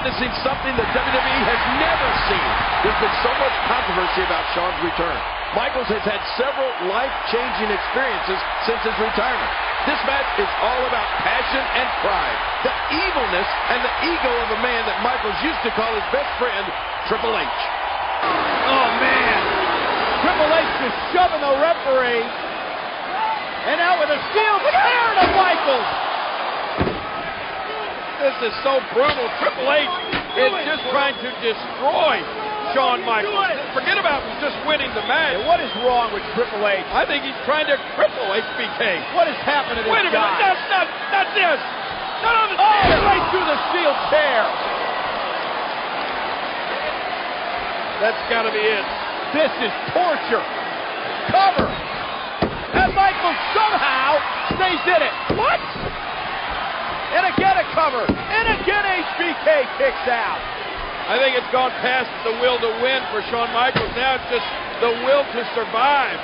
Witnessing something that WWE has never seen. There's been so much controversy about Shawn's return. Michaels has had several life-changing experiences since his retirement. This match is all about passion and pride, the evilness and the ego of a man that Michaels used to call his best friend, Triple H. Oh, man. Triple H just shoving the referee. And out with a steel chair to Michaels. This is so brutal. Triple H is just trying to destroy Shawn Michaels. Forget about just winning the match. What is wrong with Triple H? I think he's trying to cripple HBK. What is happening to this guy? Wait a minute. Not this. Not on the chair. Oh, right through the steel chair. That's got to be it. This is torture. Cover. And Michaels somehow stays in it. What? And again a cover. And again HBK kicks out. I think it's gone past the will to win for Shawn Michaels. Now it's just the will to survive.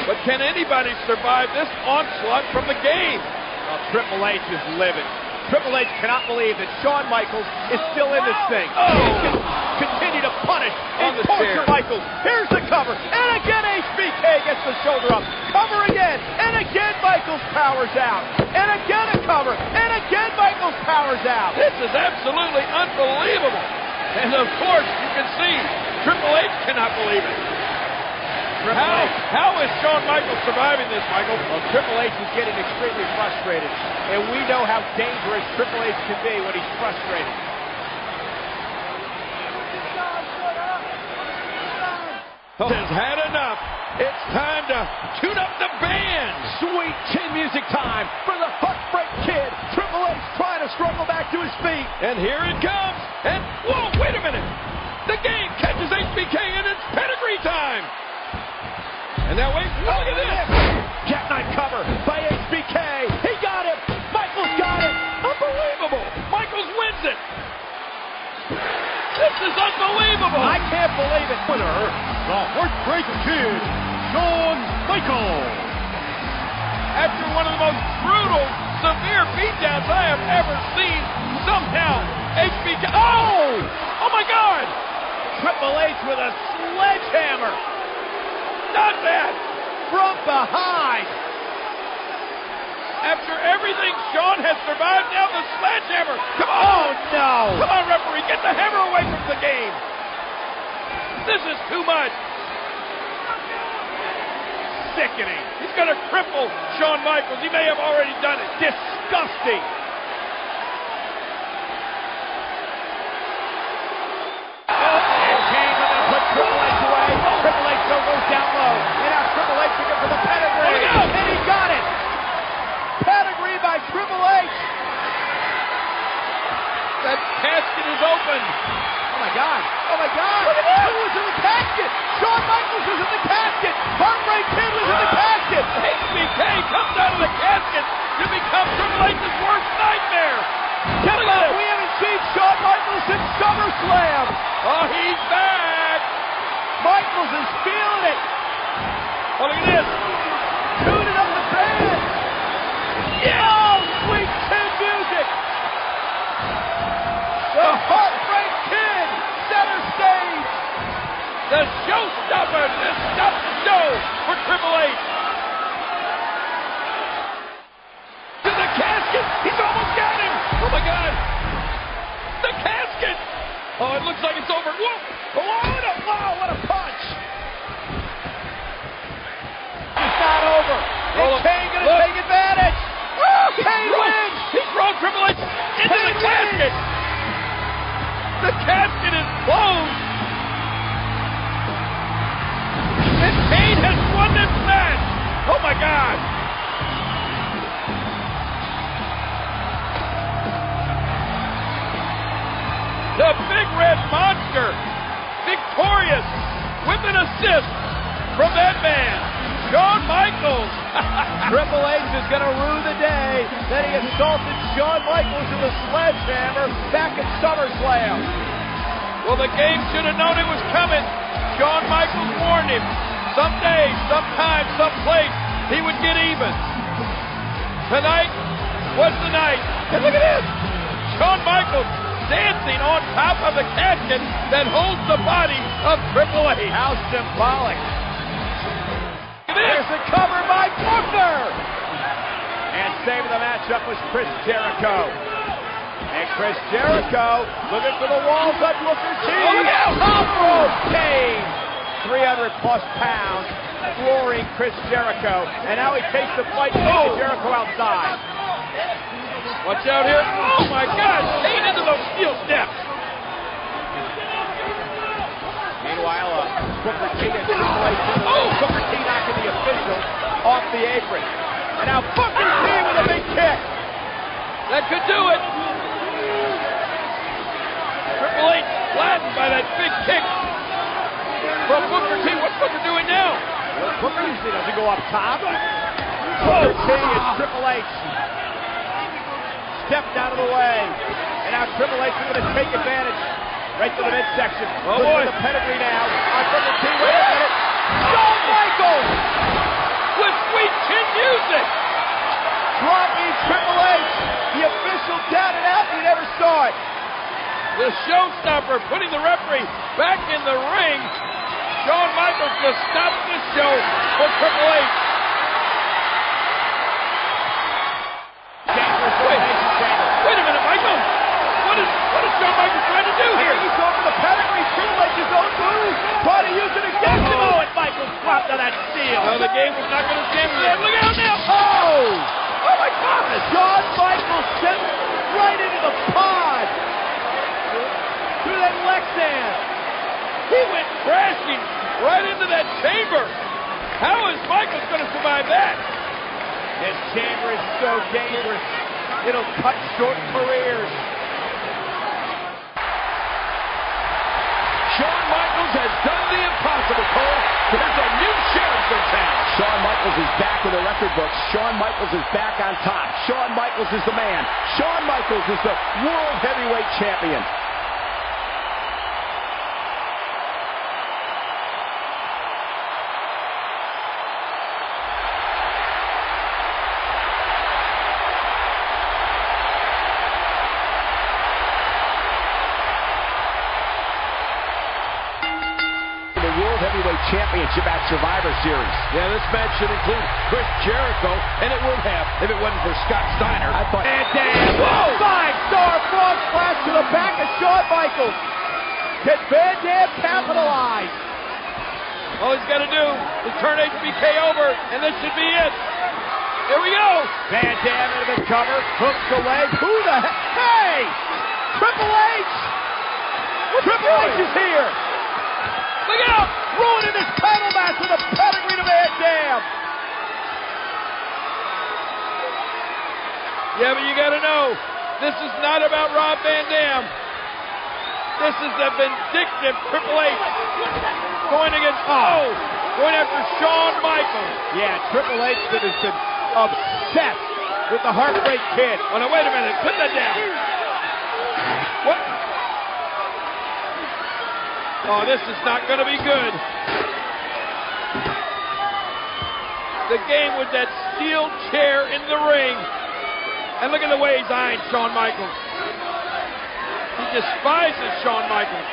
But can anybody survive this onslaught from the game? Triple H is livid. Triple H cannot believe that Shawn Michaels is still in this thing. Oh! Continue to punish and torture Michaels. Here's the cover. And again HBK gets the shoulder up. Cover again. And again Michaels powers out. And again a cover. And again Michaels powers out. This is absolutely unbelievable. And of course you can see Triple H cannot believe it. How is Shawn Michaels surviving this, Michael? Well, Triple H is getting extremely frustrated. And we know how dangerous Triple H can be when he's frustrated. Has had enough. It's time to tune up the band. Sweet chin music time for the Heartbreak Kid. Triple H trying to struggle back to his feet. And here it comes. And, whoa, wait a minute. The game catches HBK and it's pedigree time. And now wait, look at this. Jackknife cover by HBK. He got him. Michaels got it. Unbelievable. Michaels wins it. This is unbelievable. I can't believe it. Winner, the Heartbreak Kid, Shawn Michaels. After one of the most brutal, severe beatdowns I have ever seen, somehow HBK. Oh my God. Triple H with a sledgehammer. Not that! From behind! After everything Shawn has survived, now the sledgehammer! Come on! Oh, no! Come on, referee, get the hammer away from the game! This is too much! Sickening! He's gonna cripple Shawn Michaels. He may have already done it. Disgusting! Triple H goes down low. And now Triple H looking for the pedigree. Oh, and he got it. Pedigree by Triple H. That casket is open. Oh my God. Oh my God. Look at this. Who was in the casket? Shawn Michaels was in the casket. Heartbreak Kid was in the casket. HBK comes out of the casket to become Triple H's worst nightmare. Look at we haven't seen Shawn Michaels since SummerSlam. Oh, he's back. Michaels is feeling it. Oh, look at this. Tuning up the band. Yeah. Oh, sweet chin music. The Heartbreak Kid, center stage. The showstopper. This stops the show for Triple H. To the casket. He's almost got him. Oh, my God. The casket. Oh, it looks like it's over. Whoa. Wow, what a punch! It's not over. And Kane gonna take advantage. Oh, Kane wins! He throws Triple H into the casket. The casket is closed. And Kane has won this match. Oh my God! The Big Red Monster. Victorious with an assist from that man, Shawn Michaels. Triple H is going to rue the day that he assaulted Shawn Michaels with a sledgehammer back at SummerSlam. Well, the game should have known it was coming. Shawn Michaels warned him. Someday, sometime, someplace, he would get even. Tonight was the night. And look at this. Shawn Michaels dancing on top of the casket that holds the body of Triple H. How symbolic. There's a cover by Booker. And saving the matchup was Chris Jericho. And Chris Jericho looking for the walls of Booker's team. Oh, look out! Top rope Kane. 300 plus pounds, roaring Chris Jericho. And now he takes the fight to Jericho outside. Watch out here. Oh my God, Kane into those steel steps. Meanwhile, Booker T and Triple H. Booker T knocking the official off the apron. And now Booker T with a big kick. That could do it. Triple H flattened by that big kick from Booker T. What's Booker doing now? Booker usually doesn't go up top. Booker T and Triple H stepped out of the way. And now Triple H is going to take advantage. Right to the midsection. Oh boy. The pedigree now. On Booker T. Wait a minute. Shawn Michaels with sweet chin music. Dropping Triple H. The official down and out. You never saw it. The showstopper putting the referee back in the ring. Shawn Michaels just stopped the show for Triple H. Wait a minute, Michael. What is Shawn Michaels trying to do here? He's going for the pedigree. Triple H's own move. Trying to use it against him. Oh, and Michaels dropped on that steel. No, the game was not going to stand for that. Look out now. Oh my God. Shawn Michaels sent right into the pod. Through that Lexan. He went crashing right into that chamber. How is Michaels going to survive that? This chamber is so dangerous. It'll cut short careers. Shawn Michaels has done the impossible, Cole. There's a new sheriff in town. Shawn Michaels is back in the record books. Shawn Michaels is back on top. Shawn Michaels is the man. Shawn Michaels is the World Heavyweight Champion. Heavyweight Championship at Survivor Series. Yeah, this match should include Chris Jericho, and it would have if it wasn't for Scott Steiner. I thought. And damn! Whoa! 5-star frog splash to the back of Shawn Michaels. Can Van Dam capitalize? All he's got to do is turn HBK over, and this should be it. Here we go. Van Dam into the cover, hooks the leg. Who the heck? Hey! Triple H! Triple H is here. Look out! Ruining this title match with a pedigree to Van Dam. Yeah, but you got to know, this is not about Rob Van Dam. This is the vindictive Triple H going against, going after Shawn Michaels. Yeah, Triple H that has been obsessed with the Heartbreak Kid. Oh, no, wait a minute. Put that down. What? Oh, this is not going to be good. The game with that steel chair in the ring. And look at the way he's eyeing Shawn Michaels. He despises Shawn Michaels.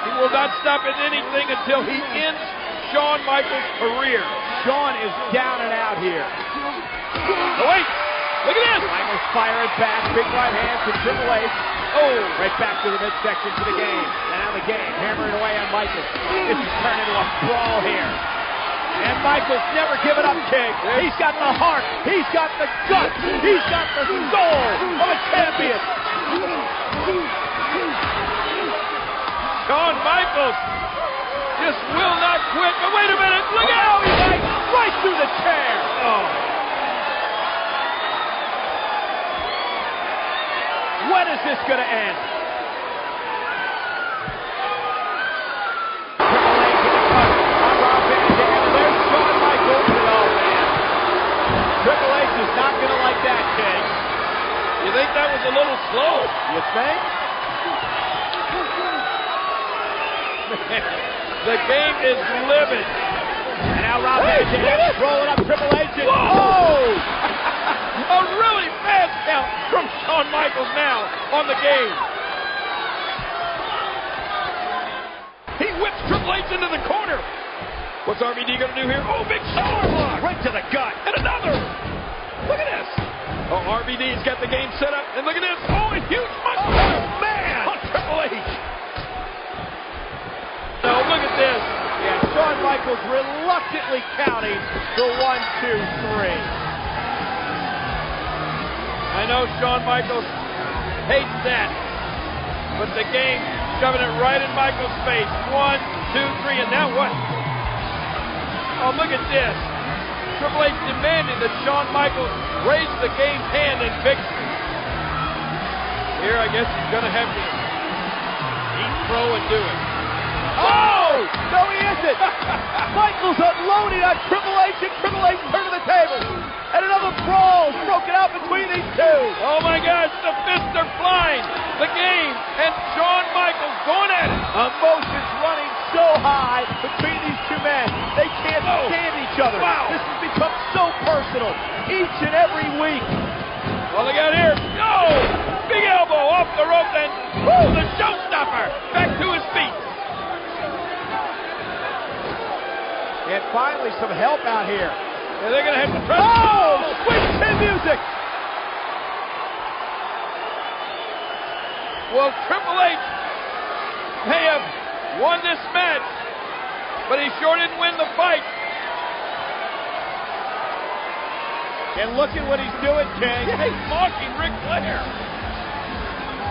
He will not stop at anything until he ends Shawn Michaels' career. Shawn is down and out here. Oh, wait. Look at this. Michaels firing back. Big right hand from Triple H. Oh, right back to the midsection to the game. And now the game hammering away on Michaels. This is turning into a brawl here. And Michaels never giving up, King. He's got the heart. He's got the guts. He's got the soul of a champion. Shawn Michaels just will not quit. But wait a minute. Look out. He's right through the chair. Oh. When is this going to end? Triple H in the cut on Rob Van Dam, and there's Shawn Michaels. Oh, man. Triple H is not going to like that, King. You think that was a little slow? You think? The game is livid. And now Rob Van Dam is rolling up Triple H. And, a really fast count from Shawn Michaels now on the game. He whips Triple H into the corner. What's RVD going to do here? Oh, big shoulder block. Right to the gut. And another. Look at this. Oh, RVD's got the game set up. And look at this. Oh, a huge muscle. Oh, man. On Triple H. Now, look at this. Yeah, Shawn Michaels reluctantly counting the 1, 2, 3. I know Shawn Michaels hates that. But the game shoving it right in Michaels' face. 1, 2, 3. And now what? Oh, look at this. Triple H demanding that Shawn Michaels raise the game's hand in victory. Here, I guess he's going to have to eat, throw, and do it. Oh! No, he isn't. Michaels unloading on Triple H, and Triple H turning the table. And another brawl is broken out between these two. Oh, my gosh, the fists are flying. The game and Shawn Michaels going at it. Emotions running so high between these two men. They can't stand each other. Wow. This has become so personal each and every week. All they got here. No! Big elbow off the rope and the showstopper back to his feet. And finally some help out here. And they're going to have to try. Oh! Sweet chin music. Well, Triple H may have won this match, but he sure didn't win the fight. And look at what he's doing, King. Yeah, he's mocking Ric Flair.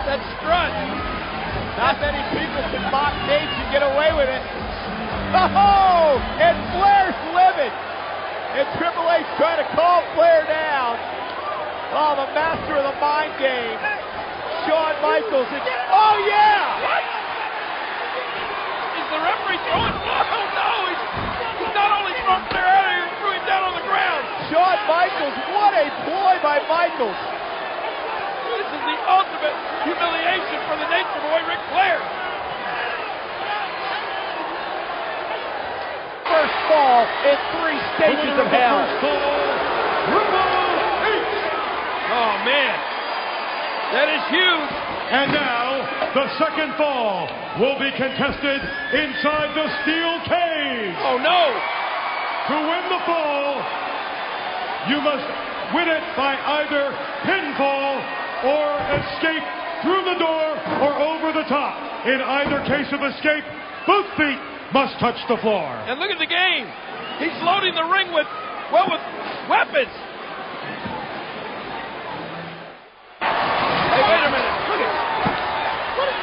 That strut. Not many people can mock Cage and get away with it. Oh! And Flair's livid. And Triple H trying to calm Flair down. Oh, the master of the mind game. Shawn Michaels. Oh, yeah! What? Is the referee throwing? Oh, no! He's not only throwing Flair out of here, he threw him down on the ground. Shawn Michaels, what a ploy by Michaels. This is the ultimate humiliation for the Nature Boy, Ric Flair. First fall in 3 stages of hell. Oh, man. That is huge. And now, the second fall will be contested inside the steel cage. Oh, no. To win the fall, you must win it by either pinfall or escape through the door or over the top. In either case of escape, both feet must touch the floor. And look at the game. He's loading the ring with weapons. Hey, wait a minute. Look at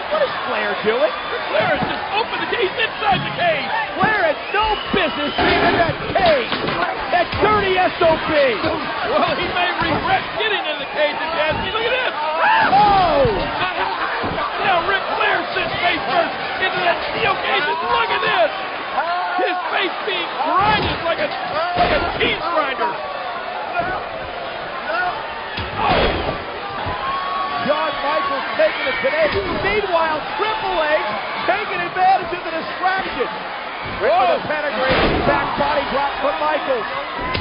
what is Flair doing? Flair has just opened the cage. He's inside the cage. Flair has no business being in that cage. That dirty SOB. Well, he may regret getting in the cage if you ask me. Look at this. Oh! Now Ric Flair sits face first into that steel cage, and look at this! His face being grinded like a cheese grinder. Oh! Shawn Michaels taking it today. Meanwhile, Triple H taking advantage of the distraction. With a pedigree, back body drop from Michaels.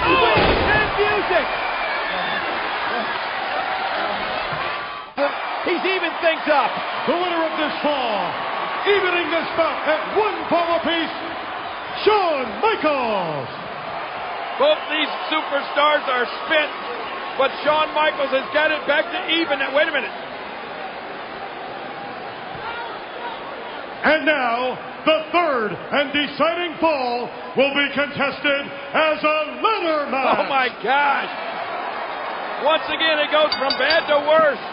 Oh! And music! He's even things up. The winner of this fall, evening this bout at 1 fall apiece, Shawn Michaels. Both these superstars are spent, but Shawn Michaels has got it back to even. Now, wait a minute. And now, the third and deciding fall will be contested as a ladder match. Oh, my gosh. Once again, it goes from bad to worse.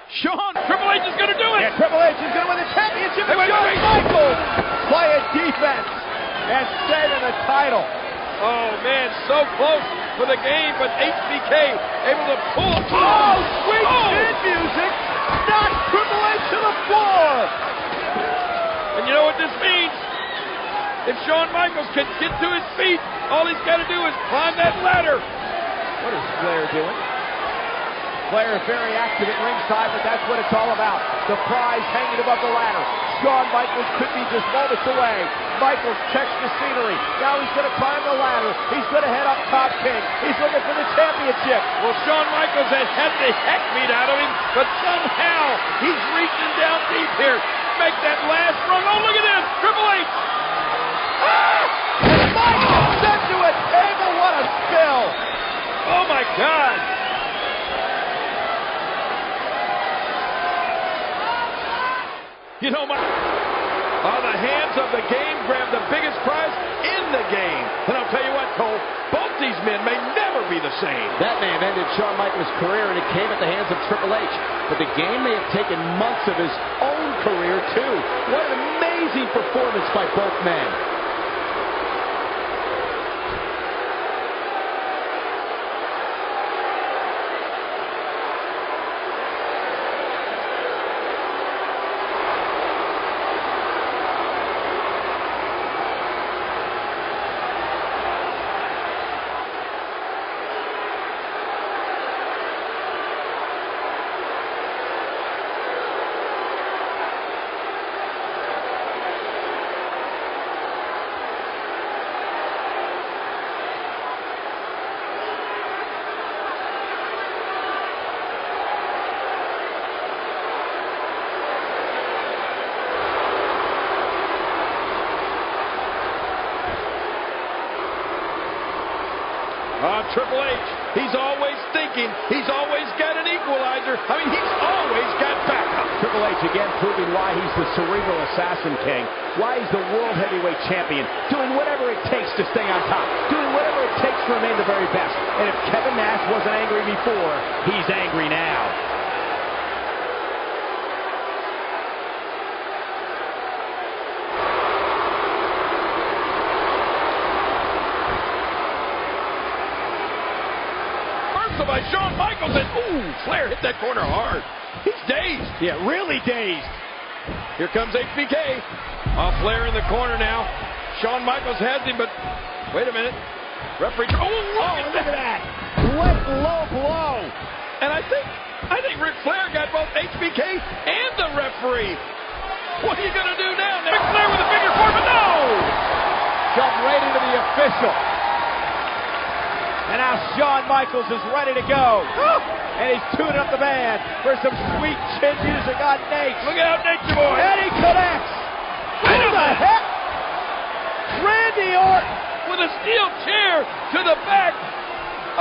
Triple H is going to do it. Yeah, Triple H is going to win the championship. Hey, Shawn Michaels playing defense and saving the title. Oh, man, so close for the game, but HBK able to pull. Oh, sweet chin music. Knock Triple H to the floor. And you know what this means? If Shawn Michaels can get to his feet, all he's got to do is climb that ladder. What is Flair doing? Flair very active at ringside, but that's what it's all about. The prize hanging above the ladder. Shawn Michaels could be just moments away Michaels checks the scenery. Now he's going to climb the ladder. He's going to head up top, King. He's looking for the championship. Well, Shawn Michaels has had the heck beat out of him, but somehow he's reaching down deep here. Make that last run. Oh, look at this. Triple H. Ah! And Michaels sent to a table. What a spill. Oh, my God. You know, the hands of the game grab the biggest prize in the game. And I'll tell you what, Cole, both these men may never be the same. That may have ended Shawn Michaels' career, and it came at the hands of Triple H. But the game may have taken months of his own career, too. What an amazing performance by both men. Triple H, he's always thinking, he's always got an equalizer. I mean, he's always got backup. Triple H again proving why he's the cerebral assassin, King. Why he's the world heavyweight champion. Doing whatever it takes to stay on top. Doing whatever it takes to remain the very best. And if Kevin Nash wasn't angry before, he's angry now. By Shawn Michaels, and ooh, Flair hit that corner hard. He's dazed. Yeah, really dazed. Here comes HBK. Flair in the corner now. Shawn Michaels has him, but wait a minute. Referee. Oh, look at that. What low blow. And I think Ric Flair got both HBK and the referee. What are you going to do now? Ric Flair with a finger four, but no! Jumped right into the official. And now Shawn Michaels is ready to go. And he's tuning up the band for some sweet chin music on Nate. Look out, Nature Boy. And he connects. Who the heck? Randy Orton with a steel chair to the back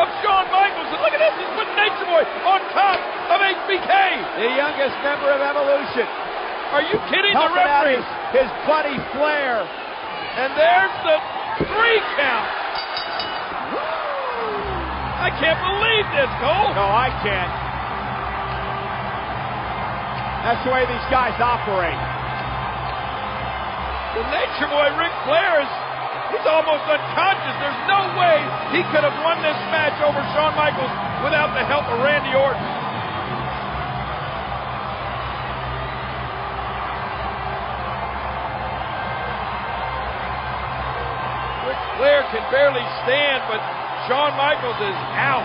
of Shawn Michaels. And look at this. He's putting Nature Boy on top of HBK. The youngest member of Evolution. Are you kidding? Helping the referee. Out his buddy Flair. And there's the 3 count. I can't believe this, Cole. No, I can't. That's the way these guys operate. The Nature Boy, Ric Flair, he's almost unconscious. There's no way he could have won this match over Shawn Michaels without the help of Randy Orton. Ric Flair can barely stand, but Shawn Michaels is out.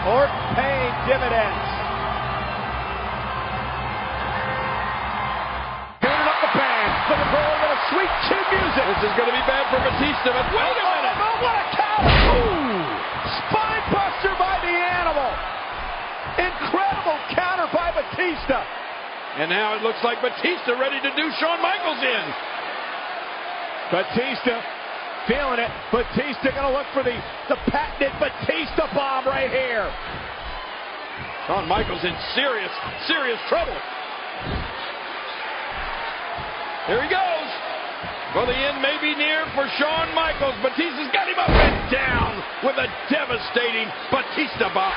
Orton paying dividends. Building up the band. Looking for a little bit of sweet chin music. This is going to be bad for Batista, but wait a minute. What a counter. Ooh. Spine buster by the Animal. Incredible counter by Batista. And now it looks like Batista ready to do Shawn Michaels in. Batista feeling it. Batista going to look for the patented Batista bomb right here. Shawn Michaels in serious trouble. Here he goes. Well, the end may be near for Shawn Michaels. Batista's got him up and down with a devastating Batista bomb.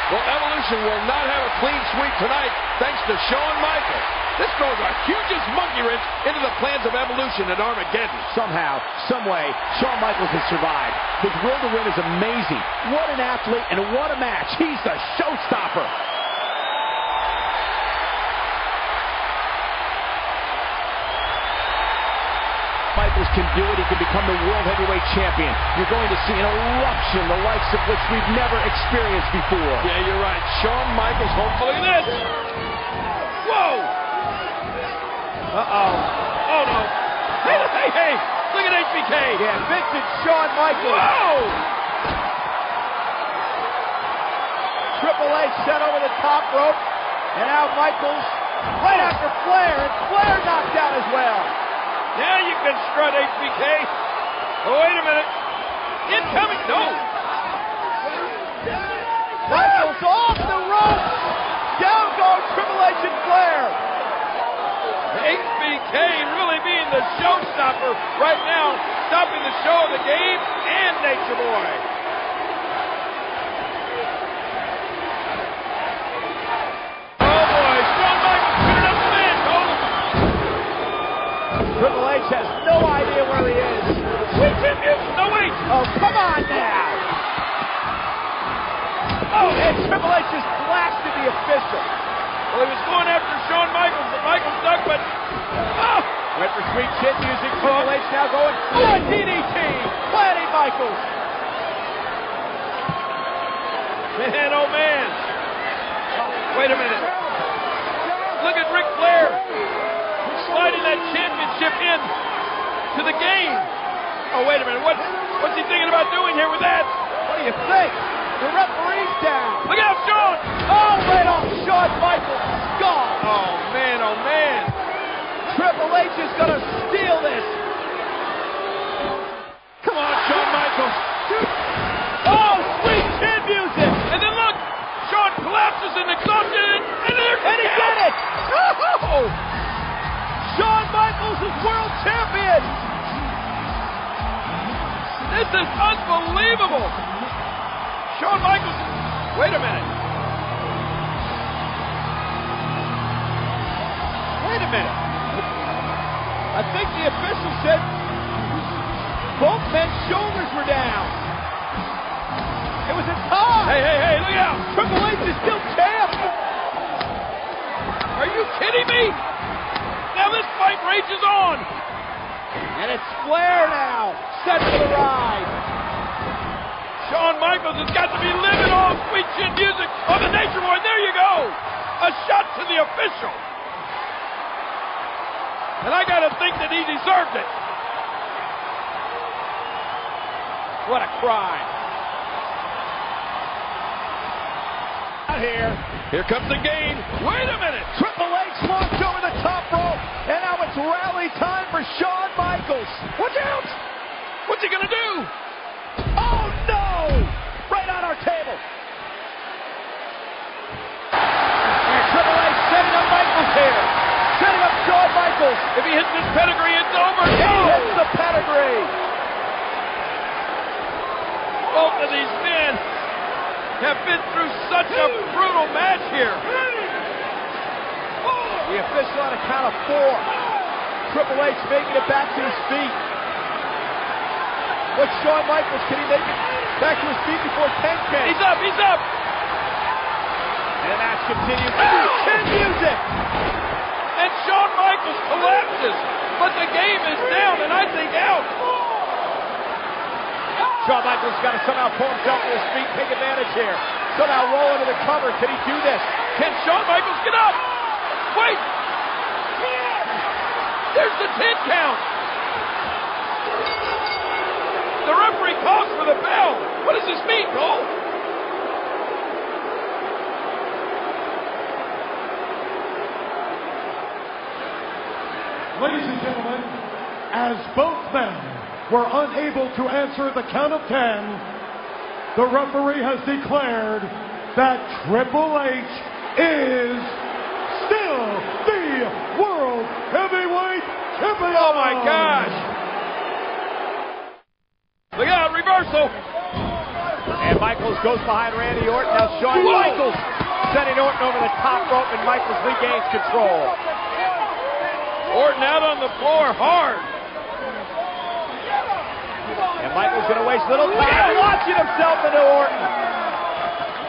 Well, Evolution will not have a clean sweep tonight thanks to Shawn Michaels. This throws a hugest monkey wrench into the plans of Evolution at Armageddon. Somehow, someway, Shawn Michaels has survived. His will to win is amazing. What an athlete and what a match. He's the showstopper. By Michaels can do it. He can become the World Heavyweight Champion. You're going to see an eruption, the likes of which we've never experienced before. Yeah, you're right. Shawn Michaels, hopefully this. Whoa! Uh-oh. Oh, no. Hey. Look at HBK. Yeah, vintage Shawn Michaels. Whoa! Triple H set over the top rope. And now Michaels right after Flair. And Flair knocked out as well. Now you can strut HBK. Oh, wait a minute. Incoming. No. Michaels off the rope. Down goes Triple H and Flair. HBK really being the showstopper right now, stopping the show of the game and Nature Boy. Oh boy, Shawn Michaels putting up the man, Cole. Triple H has no idea where he is. Sweet chin music. No, wait. Oh, come on now. Oh, and Triple H just blasted the official. Well, he was going after Shawn Michaels, but Michaels ducked, but... Oh! Went for sweet chin music. Triple H now going for a DDT. Planting Michaels. Man, oh man. Wait a minute. Look at Ric Flair sliding that championship in to the game. Oh, wait a minute. What's he thinking about doing here with that? What do you think? The referee's down. Look out, Shawn. Oh, right off Shawn Michaels' skull. Oh, man, oh, man. Triple H is going to steal this. Come on, Shawn Michaels. Oh, sweet chin music. And then look, Shawn collapses in exhaustion, and he did it. Oh! Shawn Michaels is world champion. This is unbelievable. Shawn Michaels, wait a minute. Wait a minute. I think the official said both men's shoulders were down. It was a tie. Hey, look out. Triple H is still champ. Are you kidding me? Now this fight rages on. And it's Flair now, set for the ride. Shawn Michaels has got to be living off sweet chin music on the Nature Boy. There you go. A shot to the official. And I got to think that he deserved it. What a crime. Out here. Here comes the game. Wait a minute. Triple H launched over the top rope. And now it's rally time for Shawn Michaels. Watch out. What's he going to do? Oh, no! Right on our table. And Triple H setting up Michaels here. Setting up Shawn Michaels. If he hits this pedigree, it's over. He hits the pedigree. Both of these men have been through such a brutal match here. The official on a count of 4. Triple H making it back to his feet. What's Shawn Michaels? Can he make it back to his feet before 10 K? He's up. And the match continues. Chin music. And Shawn Michaels collapses. But the game is down and I think out. Shawn Michaels got to somehow pull himself to his feet, take advantage here. Somehow roll into the cover. Can he do this? Can Shawn Michaels get up? Wait. There's the 10 count. The referee calls for the bell. What does this mean, Cole? Ladies and gentlemen, as both men were unable to answer the count of 10, the referee has declared that Triple H is still the World Heavyweight Champion. Oh my gosh. Look out, reversal. And Michaels goes behind Randy Orton. Now Shawn Michaels sending Orton over the top rope, and Michaels regains control. Orton out on the floor hard. And Michaels going to waste little time launching himself into Orton.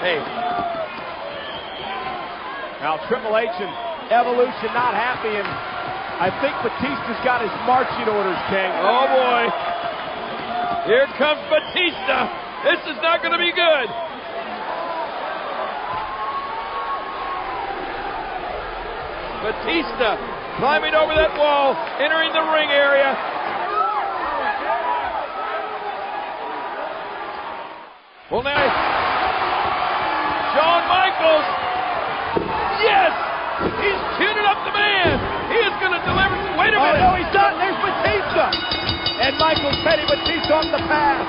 Hey. Now Triple H and Evolution not happy, and I think Batista's got his marching orders, King. Oh, boy. Here comes Batista. This is not going to be good. Batista climbing over that wall, entering the ring area. Well, now, Shawn Michaels. Yes! He's tuning up the man. He is going to deliver. Wait a minute. Oh, no, he's not. There's Batista. And Michaels heading Batista off the path.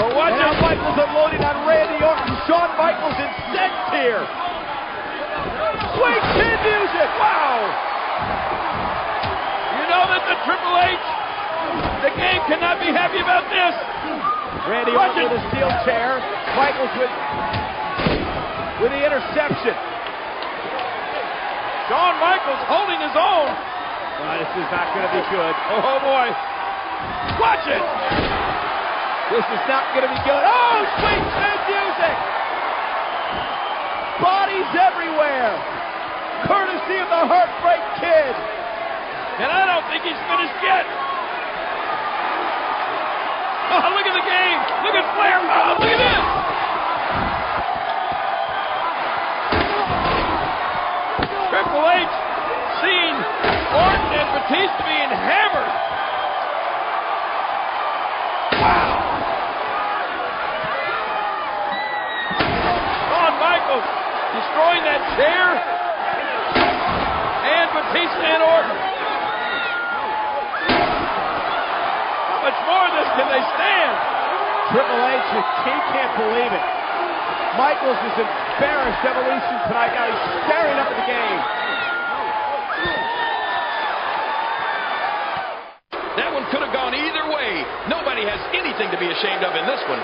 Oh, watch now it. Michaels unloading on Randy Orton. Shawn Michaels incensed here. Sweet chin music. Wow. You know that the Triple H, the game cannot be happy about this. Randy Orton with a steel chair. Michaels with the interception. Shawn Michaels holding his own. This is not going to be good. Oh, boy. Watch it. This is not going to be good. Oh, sweet chin music. Bodies everywhere. Courtesy of the Heartbreak Kid. And I don't think he's finished yet. Oh, look at the game. Look at Flair. Oh, look at this. Triple H seeing Orton and Batista being hammered. Wow. Shawn Michaels destroying that chair. And Batista and Orton. How much more of this can they stand? Triple H, he can't believe it. Michaels is embarrassed Evolution tonight. Now he's staring up at the game. That one could have gone either way. Nobody has anything to be ashamed of in this one.